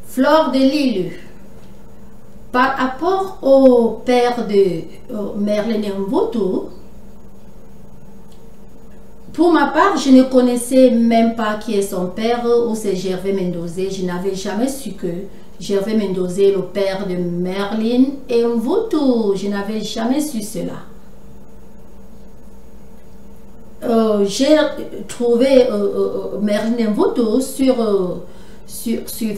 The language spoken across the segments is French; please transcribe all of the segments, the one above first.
Fleur de Lille, par rapport au père de Merlin Mvoto, pour ma part, je ne connaissais même pas qui est son père ou c'est Gervais Mendozé. Je n'avais jamais su que Gervais Mendozé est le père de Merlin Mvoto. Je n'avais jamais su cela. J'ai trouvé Merlin Mvoto sur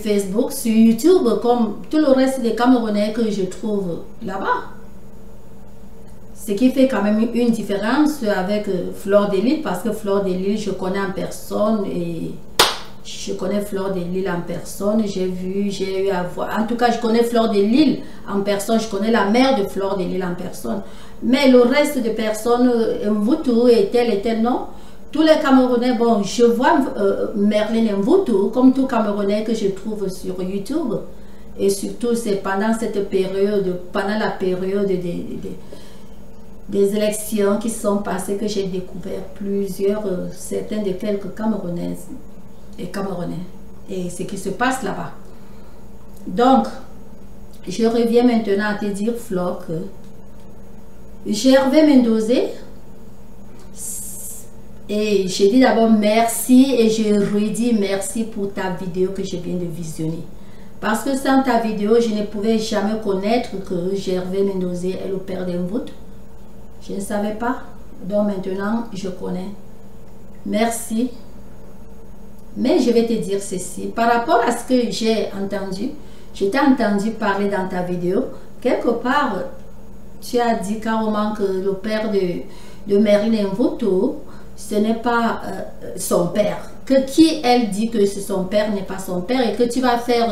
Facebook, sur YouTube, comme tout le reste des Camerounais que je trouve là-bas. Ce qui fait quand même une différence avec Fleur de Lille, parce que Fleur de Lille, je connais en personne et je connais Fleur de Lille en personne. J'ai eu à voir. En tout cas, je connais Fleur de Lille en personne. Je connais la mère de Fleur de Lille en personne. Mais le reste de personnes, Mvoto et tel, non. Tous les Camerounais, bon, je vois Merlin Mvoto comme tout Camerounais que je trouve sur YouTube. Et surtout, c'est pendant cette période, pendant la période des élections qui sont passées que j'ai découvert plusieurs, certains de quelques Camerounaises et Camerounais. Et ce qui se passe là-bas. Donc, je reviens maintenant à te dire, Flo, que Gervais Mendozé, et je dis d'abord merci et je redis merci pour ta vidéo que je viens de visionner. Parce que sans ta vidéo, je ne pouvais jamais connaître que Gervais Mendozé est le père d'Mvoto. Je ne savais pas. Donc maintenant, je connais. Merci. Mais je vais te dire ceci. Par rapport à ce que j'ai entendu, je t'ai entendu parler dans ta vidéo. Quelque part, tu as dit carrément que le père de Merlin Mvoto, ce n'est pas son père. Que qui elle dit que son père n'est pas son père et que tu vas faire...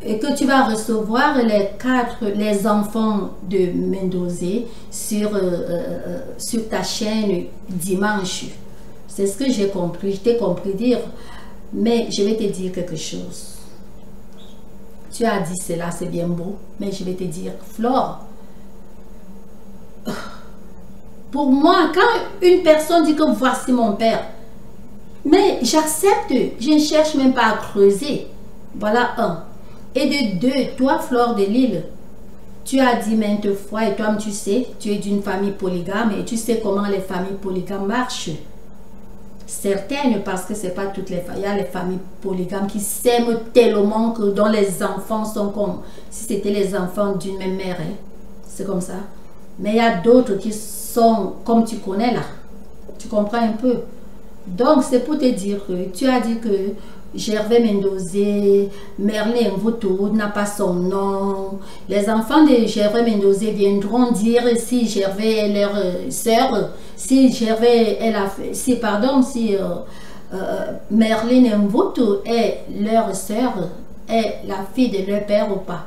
et que tu vas recevoir les enfants de Mendozé sur ta chaîne dimanche. C'est ce que j'ai compris. Je t'ai compris dire. Mais je vais te dire quelque chose. Tu as dit cela, c'est bien beau. Mais je vais te dire, Flore, pour moi, quand une personne dit que voici mon père, mais j'accepte. Je ne cherche même pas à creuser. Voilà un. Et de deux, toi, Fleur de Lille, tu as dit maintes fois, et toi, tu sais, tu es d'une famille polygame et tu sais comment les familles polygames marchent. Certaines, parce que c'est pas toutes les familles, il y a les familles polygames qui s'aiment tellement que dont les enfants sont comme si c'était les enfants d'une même mère. Hein. C'est comme ça. Mais il y a d'autres qui sont comme tu connais là. Tu comprends un peu? Donc, c'est pour te dire que tu as dit que Gervais Mendozé, Merlin Mvoto n'a pas son nom. Les enfants de Gervais Mendozé viendront dire si Gervais est leur sœur, si Gervais est si Merlin Mvoto est leur sœur, est la fille de leur père ou pas.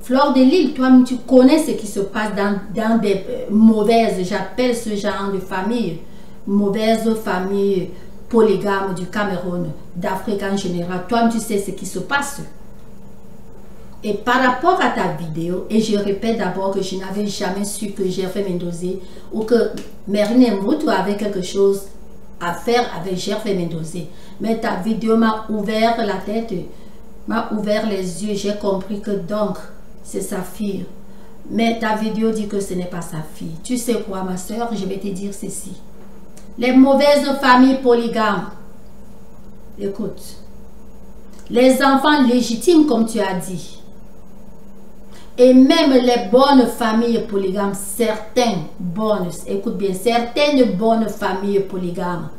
Fleur de Lille, toi, tu connais ce qui se passe dans des mauvaises, j'appelle ce genre de famille, mauvaises familles polygames du Cameroun, d'Afrique en général. Toi, tu sais ce qui se passe. Et par rapport à ta vidéo, et je répète d'abord que je n'avais jamais su que Gervais Mendozé ou que Merlin Mvoto avait quelque chose à faire avec Gervais Mendozé. Mais ta vidéo m'a ouvert la tête, m'a ouvert les yeux. J'ai compris que donc, c'est sa fille. Mais ta vidéo dit que ce n'est pas sa fille. Tu sais quoi, ma soeur, je vais te dire ceci. Les mauvaises familles polygames, écoute, les enfants légitimes, comme tu as dit, et même les bonnes familles polygames, certaines bonnes, écoute bien, certaines bonnes familles polygames,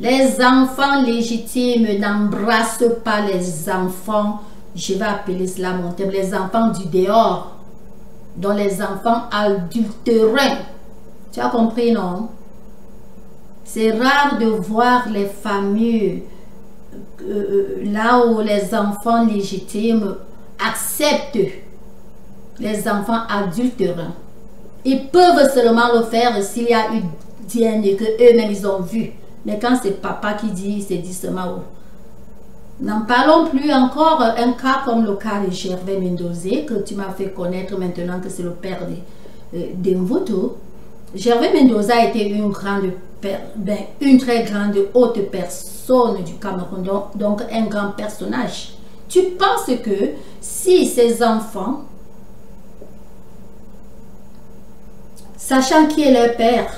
les enfants légitimes n'embrassent pas les enfants, je vais appeler cela mon terme, les enfants du dehors, dont les enfants adultérins. Tu as compris, non? C'est rare de voir les familles là où les enfants légitimes acceptent les enfants adultérins. Ils peuvent seulement le faire s'il y a eu DNA que eux-mêmes ils ont vu. Mais quand c'est papa qui dit, c'est dit seulement. N'en parlons plus encore. Un cas comme le cas de Gervais Mendozé, que tu m'as fait connaître maintenant que c'est le père de Mvoto. Gervais Mendozé a été une grande une très grande haute personne du Cameroun, donc un grand personnage. Tu penses que si ces enfants, sachant qui est leur père,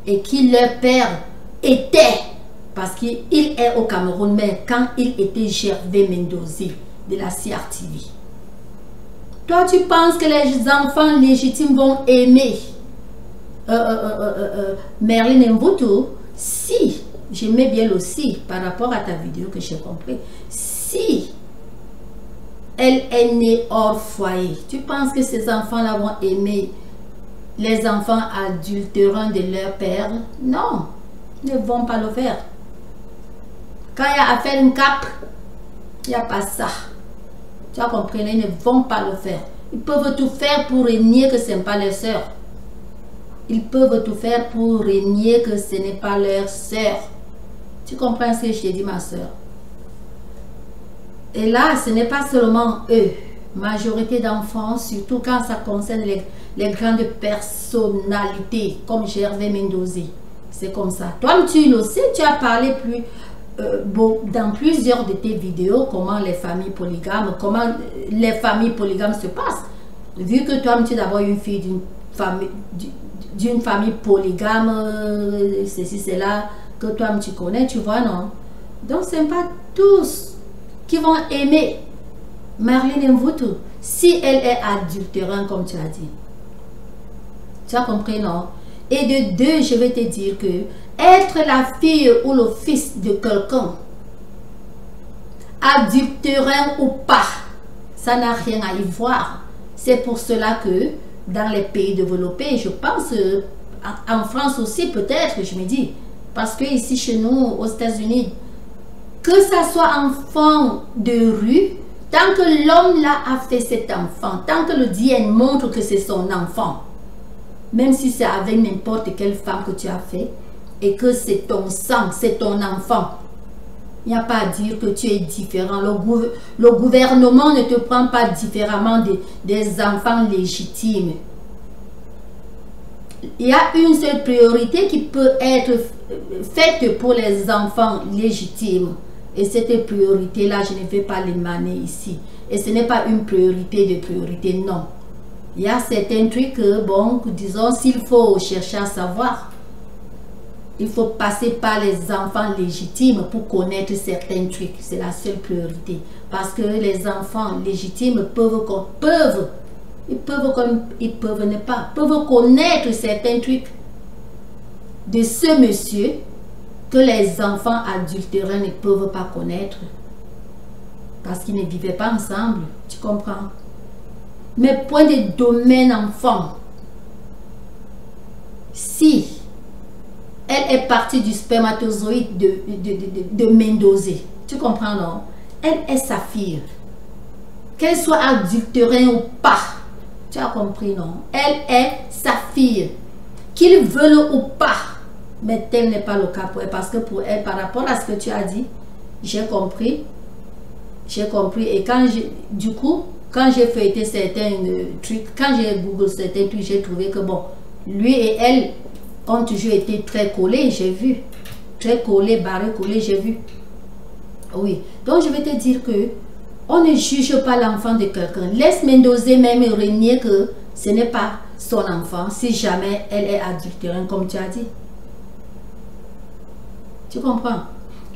et qui leur père était, parce qu'il est au Cameroun, mais quand il était Gervais Mendozi de la CRTV, toi tu penses que les enfants légitimes vont aimer Merlin Mvutu? Si, j'aimais bien aussi par rapport à ta vidéo que j'ai compris, si elle est née hors foyer, tu penses que ces enfants-là vont aimer les enfants adultérants de leur père? Non, ils ne vont pas le faire. Quand il y a à faire une cape, il n'y a pas ça. Tu as compris, ils ne vont pas le faire. Ils peuvent tout faire pour régner que ce n'est pas leur sœur. Ils peuvent tout faire pour régner que ce n'est pas leur sœur. Tu comprends ce que je t'ai dit, ma soeur? Et là, ce n'est pas seulement eux. Majorité d'enfants, surtout quand ça concerne les grandes personnalités comme Gervais Mendozi. C'est comme ça. Toi, tu le sais, tu as parlé dans plusieurs de tes vidéos comment les familles polygames, se passent. Vu que toi, tu es d'abord une fille d'une famille polygame, ceci, cela, que toi, tu connais, tu vois, non? Donc, ce n'est pas tous qui vont aimer Merlin Mvutu si elle est adultérante, comme tu as dit. Tu as compris, non? Et de deux, je vais te dire que être la fille ou le fils de quelqu'un, adultérant ou pas, ça n'a rien à y voir. C'est pour cela que dans les pays développés, je pense, en France aussi peut-être, je me dis, parce que ici chez nous, aux États-Unis, que ça soit enfant de rue, tant que l'homme là a fait cet enfant, tant que le DNA montre que c'est son enfant, même si c'est avec n'importe quelle femme que tu as fait, et que c'est ton sang, c'est ton enfant, il n'y a pas à dire que tu es différent. Le gouvernement ne te prend pas différemment des enfants légitimes. Il y a une seule priorité qui peut être faite pour les enfants légitimes. Et cette priorité-là, je ne vais pas l'émaner ici. Et ce n'est pas une priorité de priorité, non. Il y a certains trucs, bon, disons, s'il faut chercher à savoir, il faut passer par les enfants légitimes pour connaître certains trucs. C'est la seule priorité. Parce que les enfants légitimes peuvent connaître certains trucs de ce monsieur que les enfants adultérants ne peuvent pas connaître. Parce qu'ils ne vivaient pas ensemble. Tu comprends? Mais point de domaine enfant, si elle est partie du spermatozoïde de Mendozi, tu comprends, non? Elle est sa fille. Qu'elle soit adultérée ou pas, tu as compris, non? Elle est sa fille. Qu'ils veulent ou pas, mais tel n'est pas le cas pour elle, parce que pour elle, par rapport à ce que tu as dit, j'ai compris. Et du coup, quand j'ai feuilleté certains trucs, quand j'ai googlé certains trucs, j'ai trouvé que bon, lui et elle ont toujours été très collés, j'ai vu. Très collés, barrés, collés, j'ai vu. Oui. Donc je vais te dire que on ne juge pas l'enfant de quelqu'un. Laisse Mendozi même régner que ce n'est pas son enfant si jamais elle est adultérante, comme tu as dit. Tu comprends?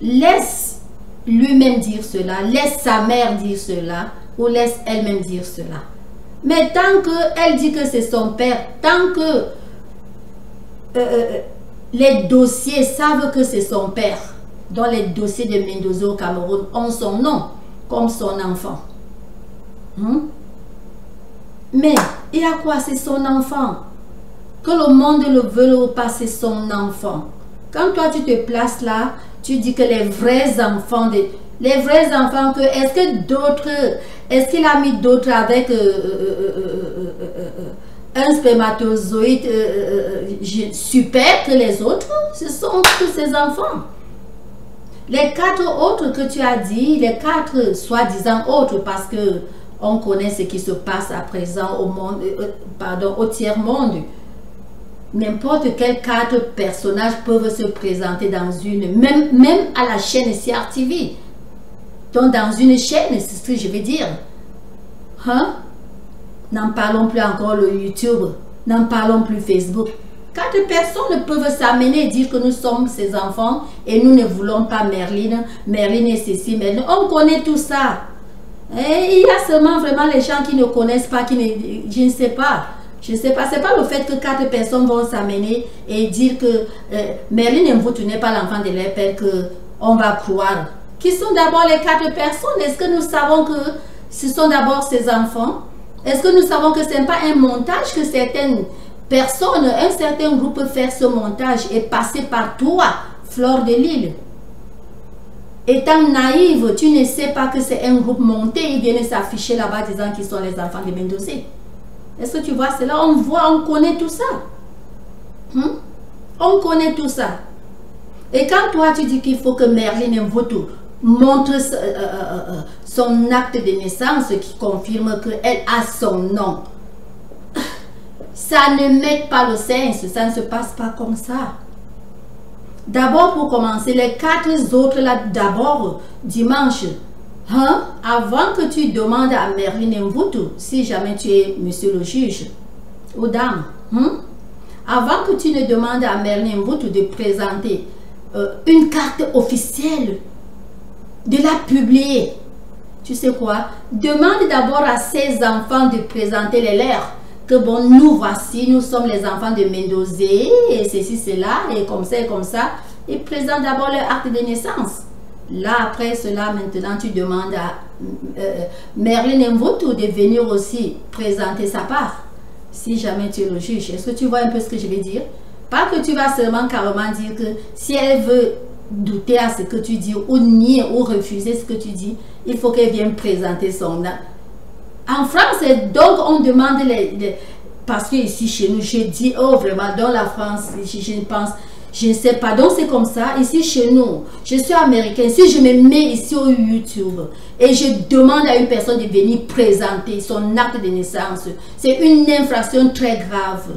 Laisse lui-même dire cela, laisse sa mère dire cela, ou laisse elle-même dire cela. Mais tant qu'elle dit que c'est son père, tant que les dossiers savent que c'est son père, dans les dossiers de Mendozi au Cameroun, ont son nom comme son enfant. Mais il y a quoi? C'est son enfant. Que le monde le veuille ou pas, c'est son enfant. Quand toi tu te places là, tu dis que les vrais enfants, est-ce qu'il a mis d'autres avec un spermatozoïde super que les autres? Ce sont tous ses enfants. Les 4 autres que tu as dit, les 4 soi-disant autres, parce que on connaît ce qui se passe à présent au monde, au tiers-monde. N'importe quel 4 personnages peuvent se présenter dans une, même à la chaîne CRTV. Donc dans une chaîne, c'est ce que je veux dire. Hein? N'en parlons plus encore le YouTube, n'en parlons plus Facebook. 4 personnes peuvent s'amener et dire que nous sommes ses enfants et nous ne voulons pas Merlin. Merlin est ceci, Merlin. On connaît tout ça. Et il y a seulement vraiment les gens qui ne connaissent pas, je ne sais pas. Je ne sais pas, c'est pas le fait que 4 personnes vont s'amener et dire que Merlin Mvoutou n'est pas l'enfant de leur père qu'on va croire. Qui sont d'abord les 4 personnes? Est-ce que nous savons que ce sont d'abord ses enfants? Est-ce que nous savons que ce n'est pas un montage que certaines personnes, un certain groupe peut faire ce montage et passer par toi, Fleur de Lille? Étant naïve, tu ne sais pas que c'est un groupe monté, ils viennent s'afficher là-bas disant qu'ils sont les enfants de Mendoza. Est-ce que tu vois cela? On voit, on connaît tout ça. On connaît tout ça. Et quand toi tu dis qu'il faut que Merlin Mvoutou montre son acte de naissance qui confirme qu'elle a son nom, ça ne met pas le sens, ça ne se passe pas comme ça. D'abord, pour commencer, les 4 autres là, d'abord, dimanche, avant que tu demandes à Merlin Mvoutou, si jamais tu es monsieur le juge ou dame, avant que tu ne demandes à Merlin Mvoutou de présenter une carte officielle, de la publier, tu sais quoi, demande d'abord à ses enfants de présenter les leurs. Que bon, nous voici, nous sommes les enfants de Mendoza, et ceci, cela, et comme ça, et comme ça. Ils présentent d'abord leur acte de naissance. Là, après cela, maintenant, tu demandes à Merlin Mvoutou de venir aussi présenter sa part. Si jamais tu es le juge, est-ce que tu vois un peu ce que je veux dire? Pas que tu vas seulement carrément dire que si elle veut douter à ce que tu dis, ou nier, ou refuser ce que tu dis, il faut qu'elle vienne présenter son acte. En France, donc on demande parce que ici chez nous, je dis, oh vraiment, dans la France, je pense, je ne sais pas, donc c'est comme ça, ici chez nous, je suis américain, si je me mets ici au YouTube et je demande à une personne de venir présenter son acte de naissance, c'est une infraction très grave.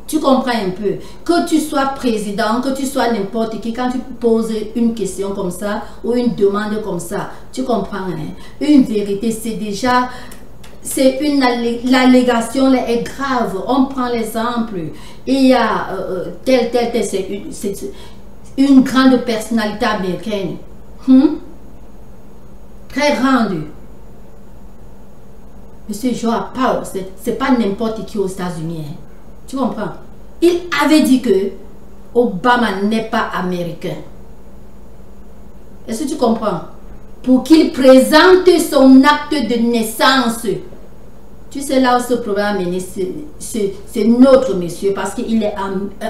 Tu comprends un peu, que tu sois président, que tu sois n'importe qui, quand tu poses une question comme ça ou une demande comme ça, tu comprends, hein? Une vérité, c'est déjà, c'est l'allégation est grave. On prend l'exemple, il y a tel, c'est une grande personnalité américaine, très grande. Monsieur Joe Powell, c'est pas n'importe qui aux États-Unis, hein? Tu comprends? Il avait dit que Obama n'est pas américain. Est-ce que tu comprends? Pour qu'il présente son acte de naissance. Tu sais là où ce problème est mené, c'est notre monsieur, parce qu'il est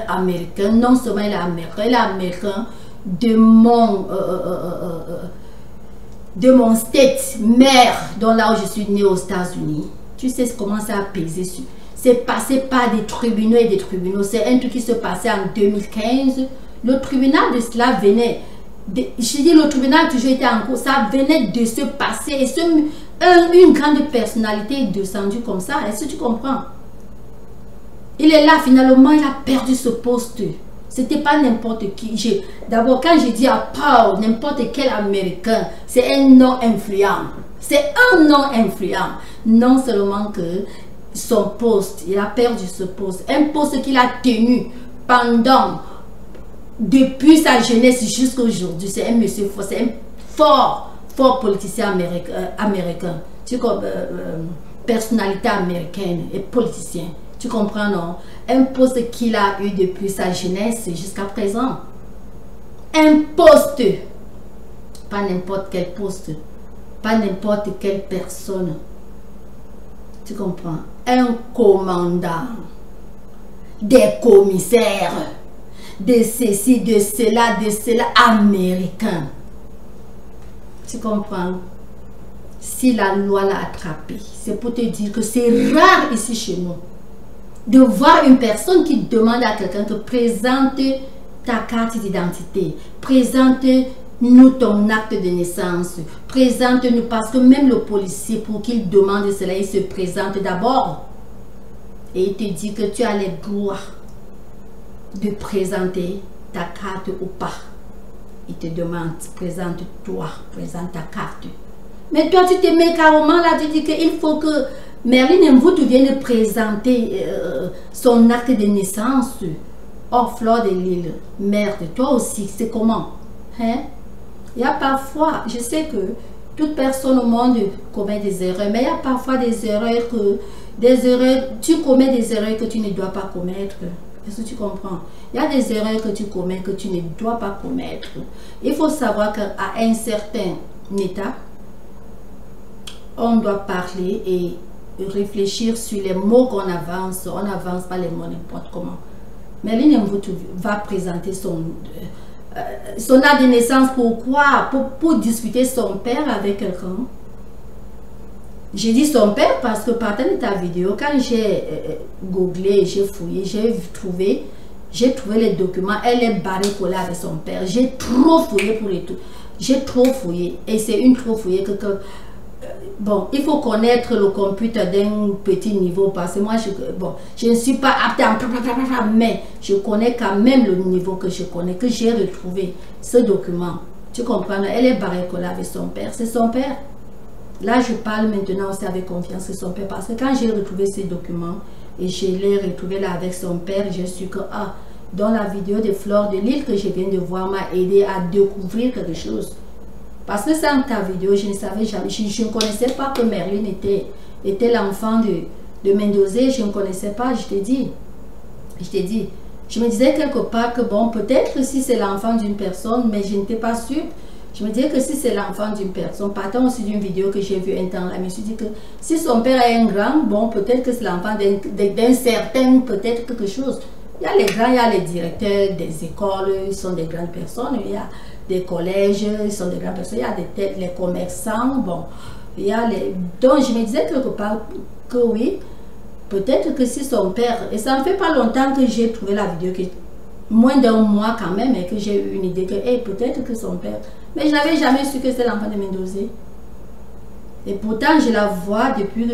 américain. Non seulement il est américain de mon state, mère, dont là où je suis né aux États-Unis. Tu sais comment ça a pesé sur. C'est passé par des tribunaux et des tribunaux. C'est un truc qui se passait en 2015. Le tribunal de cela venait, je dis le tribunal a toujours été en cours, ça venait de se passer. Et une grande personnalité est descendue comme ça. Est-ce que tu comprends? Il est là, finalement, il a perdu ce poste. C'était pas n'importe qui. D'abord, quand je dis à Paul, n'importe quel Américain, c'est un nom influent. C'est un nom influent. Non seulement que son poste, il a perdu ce poste, un poste qu'il a tenu depuis sa jeunesse jusqu'à aujourd'hui. C'est un monsieur fort, c'est un fort politicien américain, tu comprends, personnalité américaine et politicien, tu comprends, non? Un poste qu'il a eu depuis sa jeunesse jusqu'à présent, un poste, pas n'importe quel poste, pas n'importe quelle personne. Tu comprends? Un commandant, des commissaires, de ceci, de cela, américain. Tu comprends? Si la loi l'a attrapé, c'est pour te dire que c'est rare ici chez nous de voir une personne qui demande à quelqu'un de présenter ta carte d'identité, présente nous ton acte de naissance. Présente-nous, parce que même le policier, pour qu'il demande cela, il se présente d'abord. Et il te dit que tu as les droits de présenter ta carte ou pas. Il te demande, présente-toi, présente ta carte. Mais toi, tu te mets carrément là, tu dis qu'il faut que Merlin Mvoutou vienne présenter son acte de naissance. Oh, Fleur de Lille, merde, toi aussi, c'est comment? Hein? Il y a parfois, je sais que toute personne au monde commet des erreurs, mais il y a parfois des erreurs tu commets des erreurs que tu ne dois pas commettre. Est-ce que tu comprends? Il y a des erreurs que tu commets que tu ne dois pas commettre. Il faut savoir qu'à un certain état, on doit parler et réfléchir sur les mots qu'on avance. On n'avance pas les mots n'importe comment. Merlin Mvoutou va présenter son acte de naissance. Pourquoi? Pour discuter son père avec quelqu'un. J'ai dit son père parce que partant de ta vidéo, quand j'ai googlé, j'ai fouillé, j'ai trouvé les documents. Elle est barrée collée avec son père. J'ai trop fouillé pour les tout. J'ai trop fouillé. Et c'est une trop fouillée bon, il faut connaître le computer d'un petit niveau parce que moi, je ne suis pas apte à... Mais je connais quand même le niveau que je connais, que j'ai retrouvé ce document. Tu comprends? Elle est barrée collée avec son père. C'est son père. Là, je parle maintenant aussi avec confiance de son père parce que quand j'ai retrouvé ces documents et je l'ai retrouvé là avec son père, je suis que, dans la vidéo de Fleur de Lille que je viens de voir m'a aidé à découvrir quelque chose. Parce que sans ta vidéo, je ne savais jamais, je ne connaissais pas que Merlin était l'enfant de Mendozé, je ne connaissais pas, je t'ai dit. Je me disais quelque part que bon, peut-être que si c'est l'enfant d'une personne, mais je n'étais pas sûre. Je me disais que si c'est l'enfant d'une personne, partant aussi d'une vidéo que j'ai vue un temps là, je me suis dit que si son père est un grand, bon, peut-être que c'est l'enfant d'un certain, peut-être quelque chose. Il y a les grands, il y a les directeurs des écoles, ils sont des grandes personnes, il y a des collèges, ils sont des grandes personnes, il y a les commerçants, bon, il y a les... Donc je me disais quelque part que oui, peut-être que si son père, et ça ne fait pas longtemps que j'ai trouvé la vidéo, moins d'un mois quand même, et que j'ai eu une idée que peut-être que son père, mais je n'avais jamais su que c'est l'enfant de Mendozé. Et pourtant je la vois depuis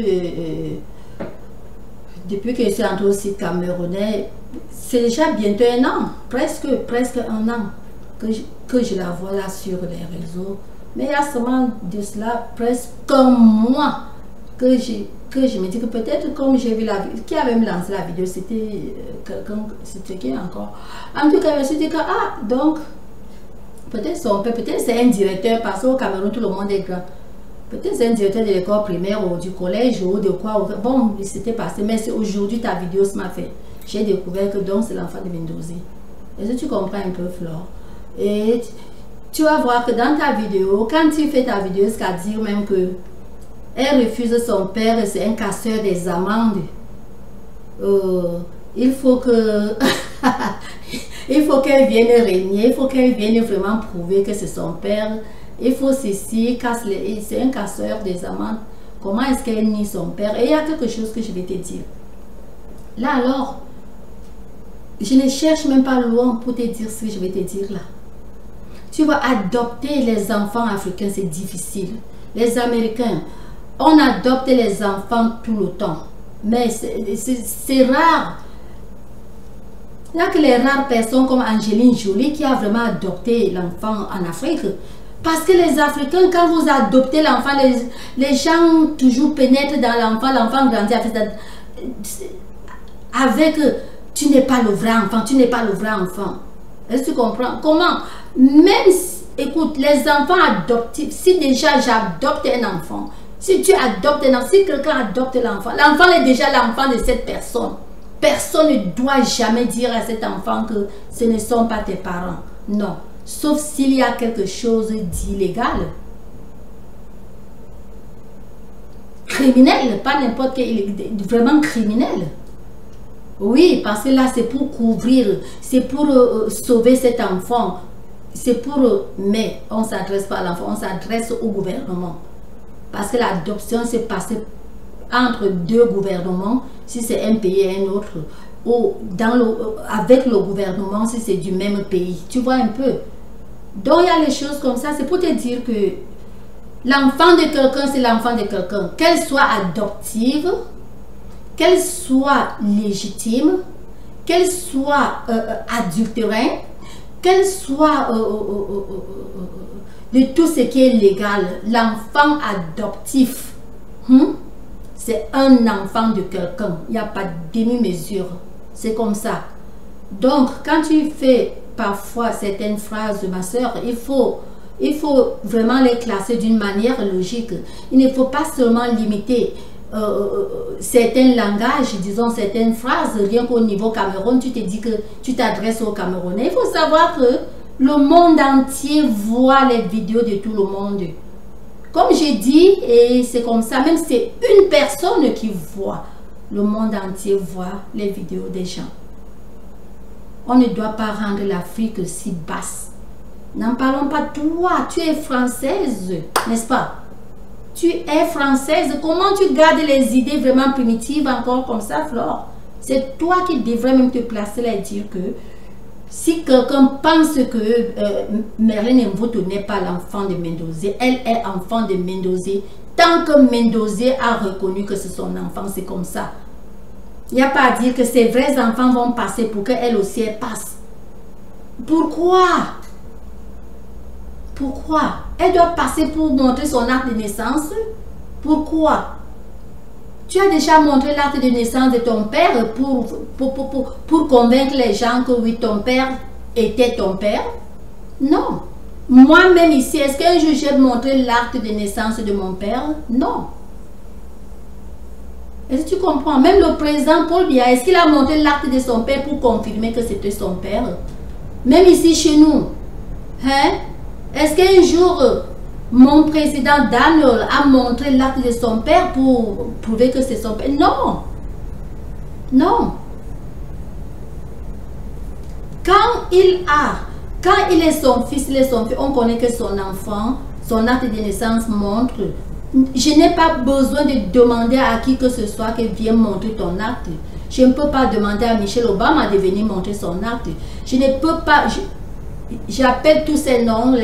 que je suis entrée au site camerounais, c'est déjà bientôt un an, presque un an que je la vois là sur les réseaux. Mais il y a seulement de cela presque un mois que je me dis que peut-être comme j'ai vu la vidéo, qui avait même lancé la vidéo, c'était quelqu'un, c'était qui encore? En tout cas, je me suis dit que, donc, peut-être son père, peut-être c'est un directeur, parce qu'au Cameroun, tout le monde est grand. Peut-être c'est un directeur de l'école primaire ou du collège ou de quoi. Bon, il s'était passé, mais c'est aujourd'hui ta vidéo ça m'a fait. J'ai découvert que donc c'est l'enfant de Mendozé. Est-ce que tu comprends un peu, Flore? Et tu vas voir que dans ta vidéo, quand tu fais ta vidéo, c'est qu'à dire même que elle refuse son père, c'est un casseur des amendes. Il faut que il faut qu'elle vienne régner, il faut qu'elle vienne vraiment prouver que c'est son père. Il faut ceci, c'est un casseur des amendes. Comment est-ce qu'elle nie son père? Et il y a quelque chose que je vais te dire. Là alors, je ne cherche même pas loin pour te dire ce que je vais te dire là. Tu vas adopter les enfants africains, c'est difficile. Les Américains, on adopte les enfants tout le temps. Mais c'est rare. Il n'y a que les rares personnes comme Angelina Jolie qui a vraiment adopté l'enfant en Afrique. Parce que les Africains, quand vous adoptez l'enfant, les gens toujours pénètrent dans l'enfant, l'enfant grandit avec tu n'es pas le vrai enfant, tu n'es pas le vrai enfant. Est-ce que tu comprends? Comment? Même, écoute, les enfants adoptifs, si déjà j'adopte un enfant, si tu adoptes un enfant, si quelqu'un adopte l'enfant, l'enfant est déjà l'enfant de cette personne. Personne ne doit jamais dire à cet enfant que ce ne sont pas tes parents. Non. Sauf s'il y a quelque chose d'illégal. Criminel, pas n'importe quel, vraiment criminel. Oui, parce que là, c'est pour couvrir, c'est pour sauver cet enfant. C'est pour... mais on ne s'adresse pas à l'enfant, on s'adresse au gouvernement. Parce que l'adoption s'est passée entre deux gouvernements, si c'est un pays et un autre, ou avec le gouvernement, si c'est du même pays. Tu vois un peu. Donc, il y a les choses comme ça. C'est pour te dire que l'enfant de quelqu'un, c'est l'enfant de quelqu'un. Qu'elle soit adoptive, qu'elle soit légitime, qu'elle soit adultérine, qu'elle soit de tout ce qui est légal. L'enfant adoptif, c'est un enfant de quelqu'un. Il n'y a pas de demi-mesure. C'est comme ça. Donc, quand tu fais parfois certaines phrases, ma soeur, il faut vraiment les classer d'une manière logique. Il ne faut pas seulement limiter certains langages, disons certaines phrases, rien qu'au niveau Cameroun, tu te dis que tu t'adresses aux Camerounais. Il faut savoir que le monde entier voit les vidéos de tout le monde. Comme j'ai dit, et c'est comme ça, même si c'est une personne qui voit, le monde entier voit les vidéos des gens. On ne doit pas rendre l'Afrique si basse. N'en parlons pas. Toi, tu es française, n'est-ce pas? Tu es française. Comment tu gardes les idées vraiment primitives encore comme ça, Flore? C'est toi qui devrais même te placer là et dire que si quelqu'un pense que Merlin Mvoto n'est pas l'enfant de Mendozé, elle est enfant de Mendozé. Tant que Mendozé a reconnu que c'est son enfant, c'est comme ça. Il n'y a pas à dire que ses vrais enfants vont passer pour qu'elle aussi elle passe. Pourquoi? Pourquoi? Elle doit passer pour montrer son acte de naissance? Pourquoi? Tu as déjà montré l'acte de naissance de ton père pour convaincre les gens que oui, ton père était ton père? Non. Moi-même ici, est-ce qu'un jour j'ai montré l'acte de naissance de mon père? Non. Est-ce que tu comprends? Même le président Paul Biya, est-ce qu'il a montré l'acte de son père pour confirmer que c'était son père? Même ici chez nous. Hein? Est-ce qu'un jour, mon président Daniel a montré l'acte de son père pour prouver que c'est son père? Non. Non. Quand il est son fils, on connaît que son enfant, son acte de naissance montre. Je n'ai pas besoin de demander à qui que ce soit qu'il vienne montrer ton acte. Je ne peux pas demander à Michelle Obama de venir montrer son acte. Je ne peux pas... J'appelle tous ces noms,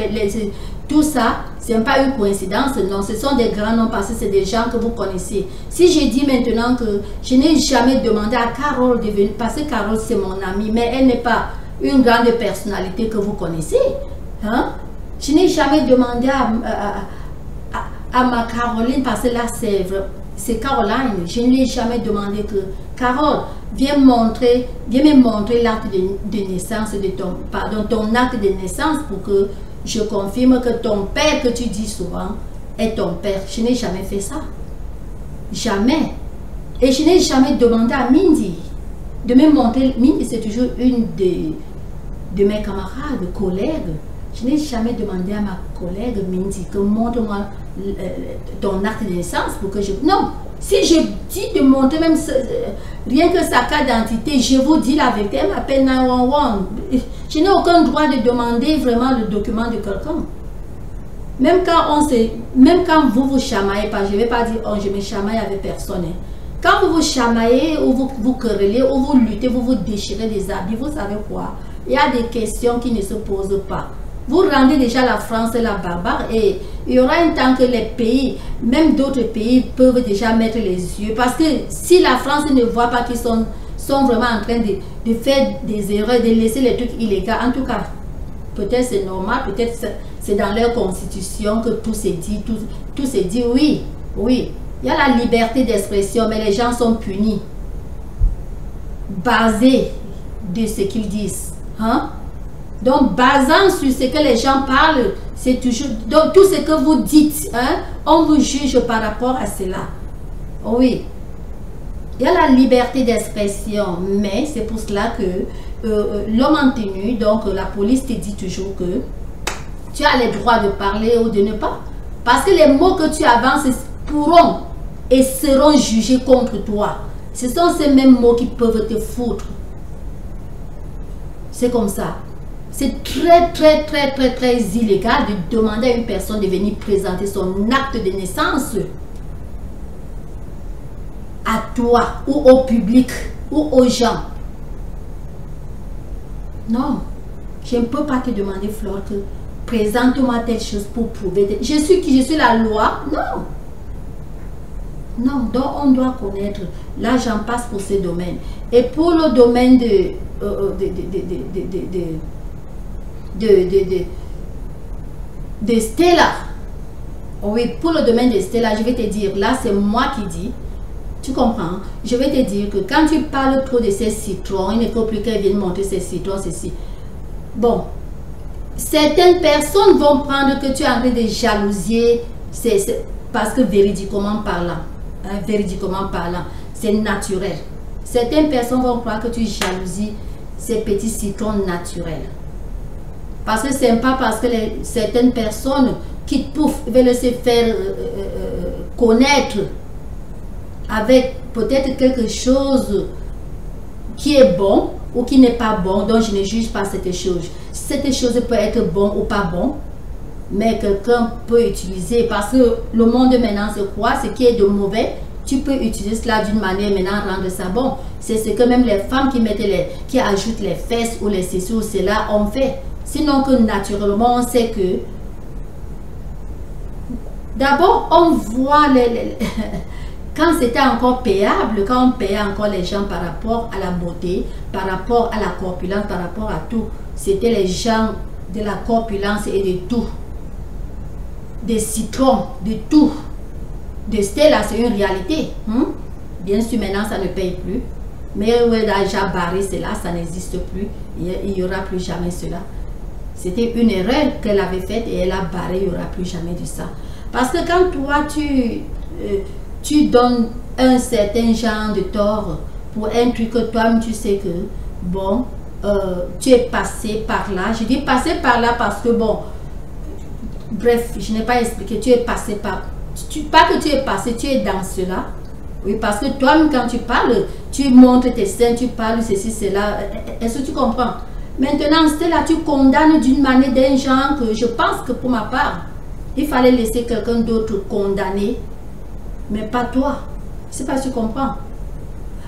tout ça, ce n'est pas une coïncidence, non, ce sont des grands noms parce que c'est des gens que vous connaissez. Si je dis maintenant que je n'ai jamais demandé à Carole de venir, parce que Carole c'est mon amie, mais elle n'est pas une grande personnalité que vous connaissez. Hein? Je n'ai jamais demandé à ma Caroline, parce que là c'est Caroline, je ne lui ai jamais demandé que Carole, viens me montrer l'acte de naissance de ton acte de naissance pour que je confirme que ton père que tu dis souvent est ton père. Je n'ai jamais fait ça. Jamais. Et je n'ai jamais demandé à Mindy de me montrer. Mindy, c'est toujours une de mes camarades, collègues. Je n'ai jamais demandé à ma collègue Mindy que montre-moi ton acte de naissance pour que je... Non. Si je dis de montrer même rien que sa carte d'identité, je vous dis la vérité, elle m'appelle 911. Je n'ai aucun droit de demander vraiment le document de quelqu'un. Même quand vous vous chamaillez, pas, je ne vais pas dire oh je me chamaille avec personne. Hein. Quand vous vous chamaillez ou vous querellez ou vous luttez, vous vous déchirez des habits, vous savez quoi? Il y a des questions qui ne se posent pas. Vous rendez déjà la France la barbare et il y aura un temps que les pays, même d'autres pays, peuvent déjà mettre les yeux. Parce que si la France ne voit pas qu'ils sont vraiment en train de faire des erreurs, de laisser les trucs illégaux, en tout cas, peut-être c'est normal, peut-être c'est dans leur constitution que tout se dit, tout se dit, oui, oui. Il y a la liberté d'expression, mais les gens sont punis, basés de ce qu'ils disent. Hein? Donc, basant sur ce que les gens parlent, c'est toujours... Donc, tout ce que vous dites, hein, on vous juge par rapport à cela. Oui. Il y a la liberté d'expression, mais c'est pour cela que l'homme en tenue, donc la police te dit toujours que tu as le droit de parler ou de ne pas. Parce que les mots que tu avances pourront et seront jugés contre toi. Ce sont ces mêmes mots qui peuvent te foutre. C'est comme ça. C'est très illégal de demander à une personne de venir présenter son acte de naissance à toi ou au public ou aux gens. Non, je ne peux pas te demander, Flore, que présente-moi telle chose pour prouver. Je suis qui? Je suis la loi? Non. Non, donc on doit connaître. Là, j'en passe pour ce domaine. Et pour le domaine de Stella, oui, pour le domaine de Stella, je vais te dire, là, c'est moi qui dis. Tu comprends? Je vais te dire que quand tu parles trop de ces citrons, il ne faut plus qu'elle vienne montrer ces citrons, ceci. Bon, certaines personnes vont prendre que tu es en train de jalousier, parce que véridiquement parlant, c'est naturel. Certaines personnes vont croire que tu jalousies ces petits citrons naturels. Parce que c'est pas parce que certaines personnes qui veulent se faire connaître avec peut-être quelque chose qui est bon ou qui n'est pas bon, donc je ne juge pas cette chose. Cette chose peut être bon ou pas bon, mais quelqu'un peut utiliser, parce que le monde maintenant se croit, ce qui est de mauvais, tu peux utiliser cela d'une manière maintenant rendre ça bon. C'est ce que même les femmes qui ajoutent les fesses ou les ceci ou cela ont fait. Sinon que naturellement on sait que d'abord on voit quand c'était encore payable, quand on payait encore les gens par rapport à la beauté, par rapport à la corpulence, par rapport à tout, c'était les gens de la corpulence et de tout, des citrons, de tout. De Stella, c'est une réalité. Bien sûr, maintenant ça ne paye plus, mais elle a déjà barré cela, ça n'existe plus, il n'y aura plus jamais cela. C'était une erreur qu'elle avait faite et elle a barré, il n'y aura plus jamais de ça. Parce que quand toi, tu donnes un certain genre de tort pour un truc que toi-même tu sais que, bon, tu es passé par là. Je dis passé par là parce que, bon, bref, je n'ai pas expliqué, tu es passé par... pas que tu es passé, tu es dans cela. Oui, parce que toi-même, quand tu parles, tu montres tes seins, tu parles ceci, cela. Est-ce que tu comprends? Maintenant, Stella, tu condamnes d'une manière d'un genre que je pense que pour ma part, il fallait laisser quelqu'un d'autre condamner, mais pas toi. Je ne sais pas si tu comprends.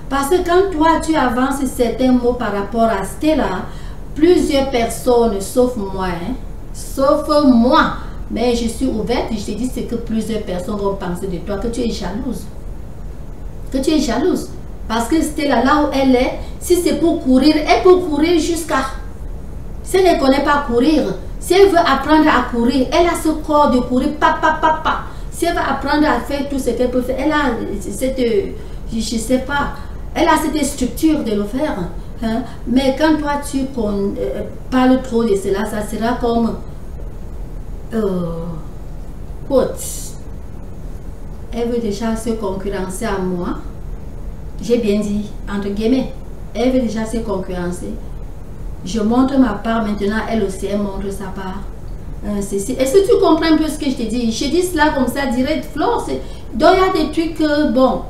Parce que quand toi, tu avances certains mots par rapport à Stella, plusieurs personnes, sauf moi, mais je suis ouverte, je te dis ce que plusieurs personnes vont penser de toi, que tu es jalouse. Que tu es jalouse. Parce que Stella, là où elle est, si c'est pour courir, elle peut courir jusqu'à... Si elle ne connaît pas courir, si elle veut apprendre à courir, elle a ce corps de courir, papa. Si elle veut apprendre à faire tout ce qu'elle peut faire, elle a cette... Je sais pas. Elle a cette structure de le faire. Hein? Mais quand toi, tu parles trop de cela, ça sera comme... elle veut déjà se concurrencer à moi. J'ai bien dit, entre guillemets, elle veut déjà se concurrencer. Je montre ma part, maintenant elle aussi, elle montre sa part. Est-ce que tu comprends un peu ce que je te dis? Je dis cela comme ça, direct, Flore. Donc il y a des trucs que, bon,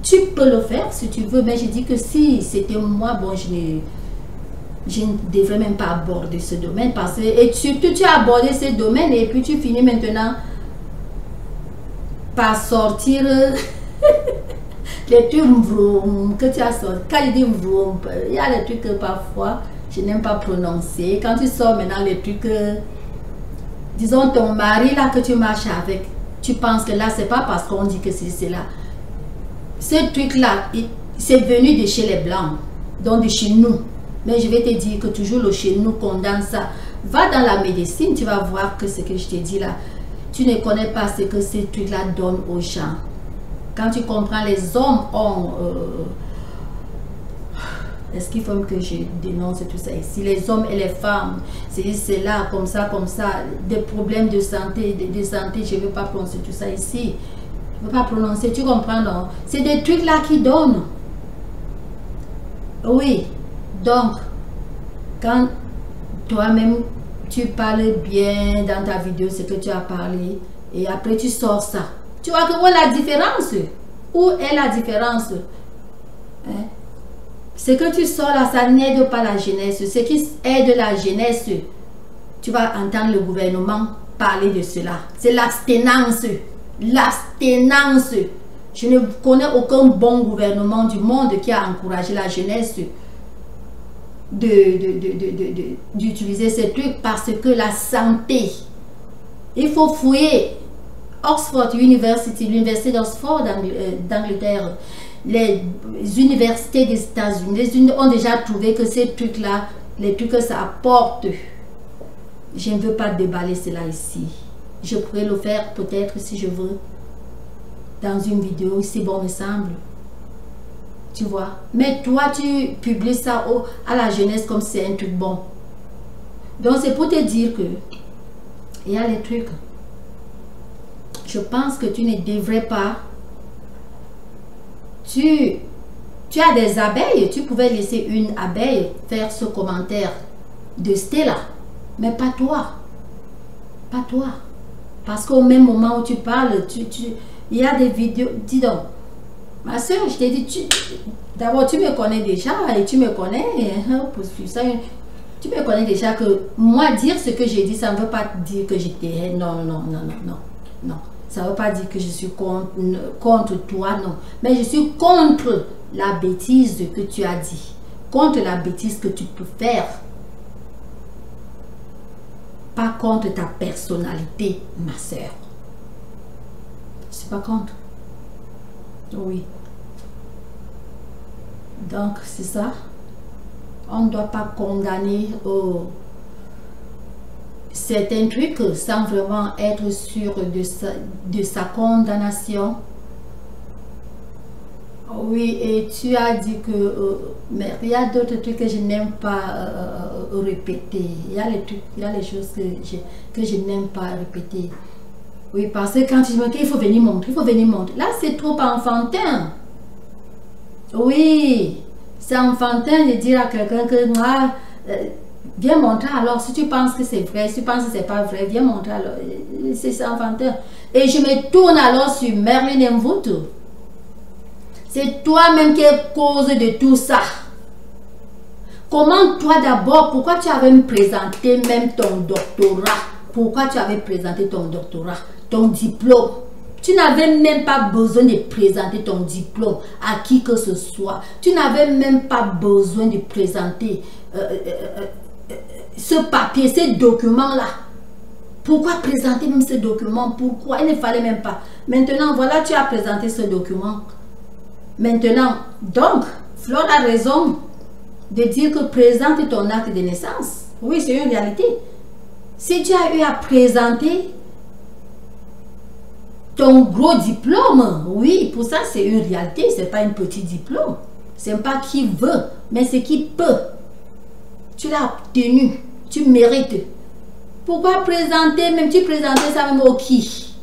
tu peux le faire si tu veux, mais je dis que si c'était moi, bon, je ne devrais même pas aborder ce domaine. Parce que, et surtout, tu as abordé ce domaine et puis tu finis maintenant par sortir les trucs que tu as sorti. Quand je dis vroom, il y a des trucs que parfois je n'aime pas prononcer. Quand tu sors maintenant les trucs, disons ton mari là que tu marches avec, tu penses que là c'est pas parce qu'on dit que c'est là. Ce truc là, c'est venu de chez les blancs, donc de chez nous. Mais je vais te dire que toujours le chez nous condamne ça. Va dans la médecine, tu vas voir que ce que je te dis là, tu ne connais pas ce que ces trucs là donnent aux gens. Quand tu comprends, les hommes ont... Est-ce qu'il faut que je dénonce tout ça ici? Les hommes et les femmes, c'est là, comme ça, des problèmes de santé, je ne veux pas prononcer tout ça ici. Je ne veux pas prononcer, tu comprends, non? C'est des trucs là qui donnent. Oui, donc, quand toi-même, tu parles bien dans ta vidéo, ce que tu as parlé, et après tu sors ça. Tu vois que où est la différence? Où est la différence? Hein? Ce que tu sors là, ça n'aide pas la jeunesse. Ce qui aide la jeunesse, tu vas entendre le gouvernement parler de cela. C'est l'abstinence. L'abstinence. Je ne connais aucun bon gouvernement du monde qui a encouragé la jeunesse d'utiliser ces trucs parce que la santé, il faut fouiller Oxford University, l'université d'Oxford d'Angleterre, les universités des États-Unis ont déjà trouvé que ces trucs-là, les trucs que ça apporte, je ne veux pas déballer cela ici. Je pourrais le faire peut-être si je veux, dans une vidéo, si bon me semble. Tu vois. Mais toi, tu publies ça à la jeunesse comme c'est un truc bon. Donc, c'est pour te dire que il y a les trucs. Je pense que tu ne devrais pas. Tu as des abeilles. Tu pouvais laisser une abeille faire ce commentaire de Stella. Mais pas toi. Pas toi. Parce qu'au même moment où tu parles, il y a des vidéos. Dis donc. Ma soeur, je t'ai dit, d'abord tu me connais déjà et tu me connais, tu me connais déjà que moi dire ce que j'ai dit, ça ne veut pas dire que j'étais, non, ça ne veut pas dire que je suis contre toi, non, mais je suis contre la bêtise que tu as dit, contre la bêtise que tu peux faire, pas contre ta personnalité, ma soeur. Je suis pas contre. Oui. Donc, c'est ça. On ne doit pas condamner certains trucs sans vraiment être sûr de sa condamnation. Oui, et tu as dit que mais il y a d'autres trucs que je n'aime pas répéter. Il y a les choses que je n'aime pas répéter. Oui, parce que quand tu me dis qu'il faut venir montrer, Là, c'est trop enfantin. Oui, c'est enfantin de dire à quelqu'un que moi, viens montrer alors. Si tu penses que c'est vrai, si tu penses que c'est pas vrai, viens montrer alors. C'est enfantin. Et je me tourne alors sur Merlin Mvutu. C'est toi-même qui es cause de tout ça. Comment toi d'abord, pourquoi tu avais présenté même ton doctorat? Pourquoi tu avais présenté ton doctorat, ton diplôme? Tu n'avais même pas besoin de présenter ton diplôme à qui que ce soit. Tu n'avais même pas besoin de présenter ce papier, ces documents-là. Pourquoi présenter même ce document? Pourquoi? Il ne fallait même pas. Maintenant, voilà, tu as présenté ce document. Maintenant, donc, Flore a raison de dire que présente ton acte de naissance. Oui, c'est une réalité. Si tu as eu à présenter ton gros diplôme, oui, pour ça c'est une réalité, c'est pas un petit diplôme. C'est pas qui veut, mais c'est qui peut. Tu l'as obtenu, tu mérites. Pourquoi présenter, même tu présentais ça même au qui?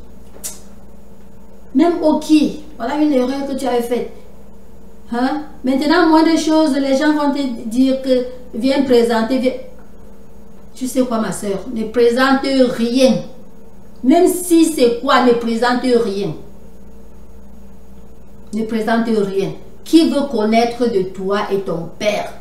Même au qui? Voilà une erreur que tu avais faite. Hein? Maintenant, moins de choses, les gens vont te dire que viens présenter, viens. Tu sais quoi, ma soeur? Ne présente rien. Même si c'est quoi, ne présente rien. Ne présente rien. Qui veut connaître de toi et ton père?